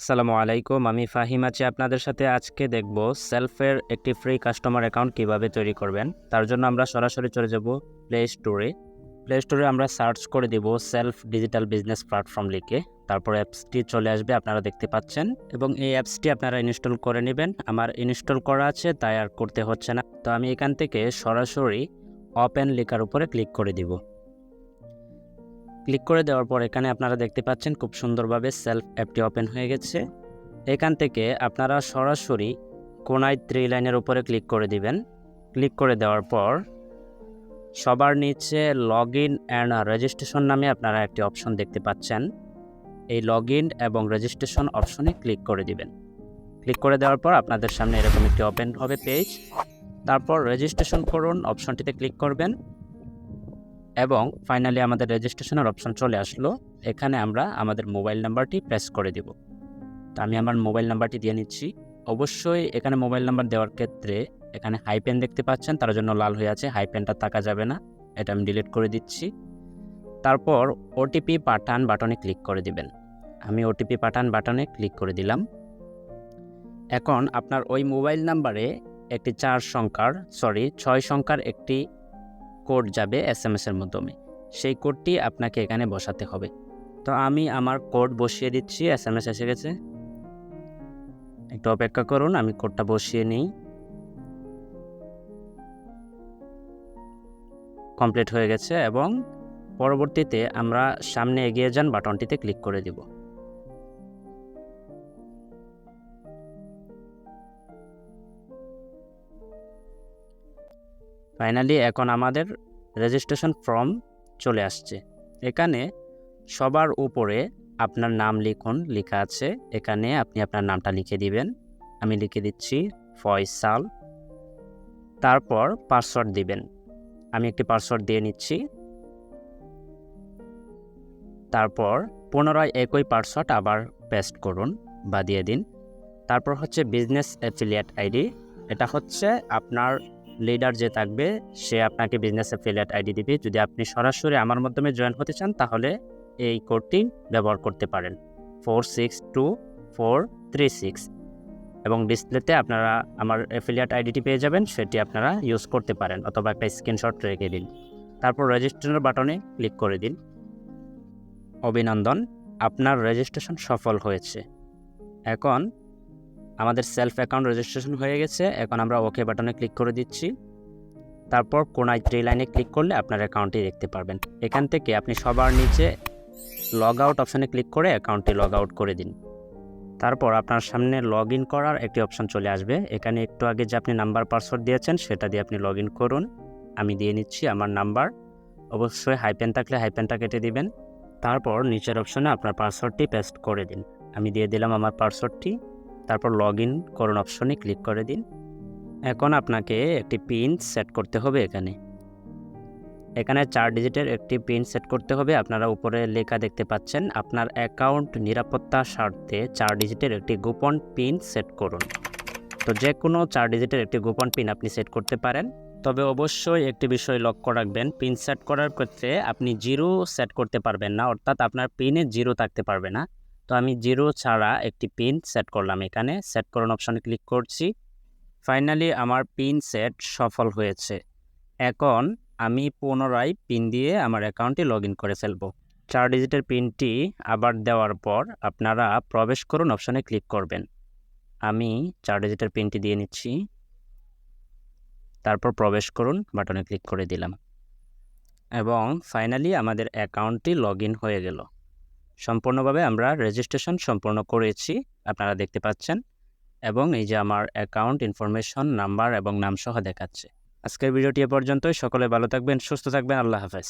আসসালামু আলাইকুম, আমি ফাহিম আছি আপনাদের সাথে। আজকে দেখব সেলফের একটি ফ্রি কাস্টমার অ্যাকাউন্ট কিভাবে তৈরি করবেন। তার জন্য আমরা সরাসরি চলে যাব প্লে স্টোরে আমরা সার্চ করে দিব সেলফ ডিজিটাল বিজনেস প্ল্যাটফর্ম লিখে। তারপর অ্যাপসটি চলে আসবে, আপনারা দেখতে পাচ্ছেন, এবং এই অ্যাপসটি আপনারা ইনস্টল করে নেবেন। আমার ইনস্টল করা আছে, তাই আর করতে হচ্ছে না। তো আমি এখান থেকে সরাসরি ওপেন লেখার উপরে ক্লিক করে দিব। ক্লিক করে দেওয়ার পর এখানে আপনারা দেখতে পাচ্ছেন খুব সুন্দরভাবে সেলফ অ্যাপটি ওপেন হয়ে গেছে। এখান থেকে আপনারা সরাসরি কোনায় 3 লাইনের উপরে ক্লিক করে দিবেন। ক্লিক করে দেওয়ার পর সবার নিচে লগ ইন অ্যান্ড রেজিস্ট্রেশন নামে আপনারা একটি অপশন দেখতে পাচ্ছেন। এই লগ ইন এবং রেজিস্ট্রেশন অপশনে ক্লিক করে দিবেন। ক্লিক করে দেওয়ার পর আপনাদের সামনে এরকম একটি ওপেন হবে পেজ। তারপর রেজিস্ট্রেশন করুন অপশনটিতে ক্লিক করবেন এবং ফাইনালি আমাদের রেজিস্ট্রেশনের অপশন চলে আসলো। এখানে আমরা আমাদের মোবাইল নাম্বারটি প্রেস করে দিব। তো আমি আমার মোবাইল নাম্বারটি দিয়ে নিচ্ছি। অবশ্যই এখানে মোবাইল নাম্বার দেওয়ার ক্ষেত্রে এখানে হাইপেন দেখতে পাচ্ছেন, তার জন্য লাল হয়ে আছে, হাইপেনটা থাকা যাবে না, এটা আমি ডিলিট করে দিচ্ছি। তারপর ওটিপি পাঠান বাটনে ক্লিক করে দিবেন। আমি ওটিপি পাঠান বাটনে ক্লিক করে দিলাম। এখন আপনার ওই মোবাইল নাম্বারে একটি 6 সংখ্যার একটি কোড যাবে SMS এর মাধ্যমে। সেই কোডটি আপনাকে এখানে বসাতে হবে। তো আমি আমার কোড বসিয়ে দিচ্ছি। SMS এসে গেছে, একটু অপেক্ষা করুন, আমি কোডটা বসিয়ে নিই। কমপ্লিট হয়ে গেছে এবং পরবর্তীতে আমরা সামনে এগিয়ে যান বাটনটিতে ক্লিক করে দিব। ফাইনালি এখন আমাদের রেজিস্ট্রেশন ফর্ম চলে আসছে। এখানে সবার উপরে আপনার নাম লিখুন, লেখা আছে, এখানে আপনি আপনার নামটা লিখে দিবেন। আমি লিখে দিচ্ছি ফয়সাল। তারপর পাসওয়ার্ড দিবেন। আমি একটি পাসওয়ার্ড দিয়ে নিচ্ছি। তারপর পুনরায় একই পাসওয়ার্ড আবার পেস্ট করুন বা দিয়ে দিন। তারপর হচ্ছে বিজনেস অ্যাফিলিয়েট আইডি। এটা হচ্ছে আপনার লিডার যে থাকবে সে আপনাকে বিজনেস অ্যাফিলিয়েট আইডি দিবে। যদি আপনি সরাসরি আমার মাধ্যমে জয়েন হতে চান তাহলে এই কোডটি ব্যবহার করতে পারেন, 462436, এবং ডিসপ্লেতে আপনারা আমার অ্যাফিলিয়েট আইডিটি পেয়ে যাবেন, সেটি আপনারা ইউজ করতে পারেন অথবা একটা স্ক্রিনশট রেখে দিন। তারপর রেজিস্ট্রেশন বাটনে ক্লিক করে দিন। অভিনন্দন, আপনার রেজিস্ট্রেশন সফল হয়েছে। এখন আমাদের সেলফ অ্যাকাউন্ট রেজিস্ট্রেশন হয়ে গেছে। এখন আমরা ওকে বাটনে ক্লিক করে দিচ্ছি। তারপর কোনায় 3 লাইনে ক্লিক করলে আপনার অ্যাকাউন্টটি দেখতে পারবেন। এখান থেকে আপনি সবার নিচে লগ আউট অপশানে ক্লিক করে অ্যাকাউন্টটি লগ আউট করে দিন। তারপর আপনার সামনে লগ ইন করার একটি অপশন চলে আসবে। এখানে একটু আগে যে আপনি নাম্বার পাসওয়ার্ড দিয়েছেন সেটা দিয়ে আপনি লগ ইন করুন। আমি দিয়ে নিচ্ছি আমার নাম্বার। অবশ্যই হাইপেন থাকলে হাইপেনটা কেটে দিবেন। তারপর নিচের অপশনে আপনার পাসওয়ার্ডটি পেস্ট করে দিন। আমি দিয়ে দিলাম আমার পাসওয়ার্ডটি। তারপর লগ ইন করুন অপশনে ক্লিক করে দিন। এখন আপনাকে একটি পিন সেট করতে হবে। এখানে 4 ডিজিটের একটি পিন সেট করতে হবে। আপনারা উপরে লেখা দেখতে পাচ্ছেন, আপনার অ্যাকাউন্ট নিরাপত্তার স্বার্থে 4 ডিজিটের একটি গোপন পিন সেট করুন। তো যে কোনো 4 ডিজিটের একটি গোপন পিন আপনি সেট করতে পারেন। তবে অবশ্যই একটি বিষয় লক্ষ্য রাখবেন, পিন সেট করার ক্ষেত্রে আপনি 0 সেট করতে পারবেন না, অর্থাৎ আপনার পিনে 0 থাকতে পারবে না। তো আমি 0 ছাড়া একটি পিন সেট করলাম। এখানে সেট করুন অপশনে ক্লিক করছি। ফাইনালি আমার পিন সেট সফল হয়েছে। এখন আমি পুনরায় পিন দিয়ে আমার অ্যাকাউন্টটি লগ ইন করে ফেলব। 4 ডিজিটের পিনটি আবার দেওয়ার পর আপনারা প্রবেশ করুন অপশনে ক্লিক করবেন। আমি 4 ডিজিটের পিনটি দিয়ে নিচ্ছি। তারপর প্রবেশ করুন বাটনে ক্লিক করে দিলাম এবং ফাইনালি আমাদের অ্যাকাউন্টটি লগ ইন হয়ে গেল। সম্পূর্ণভাবে আমরা রেজিস্ট্রেশন সম্পূর্ণ করেছি, আপনারা দেখতে পাচ্ছেন, এবং এই যে আমার অ্যাকাউন্ট ইনফরমেশন, নাম্বার এবং নাম সহ দেখাচ্ছে। আজকের ভিডিওটি এ পর্যন্তই। সকলে ভালো থাকবেন, সুস্থ থাকবেন। আল্লাহ হাফেজ।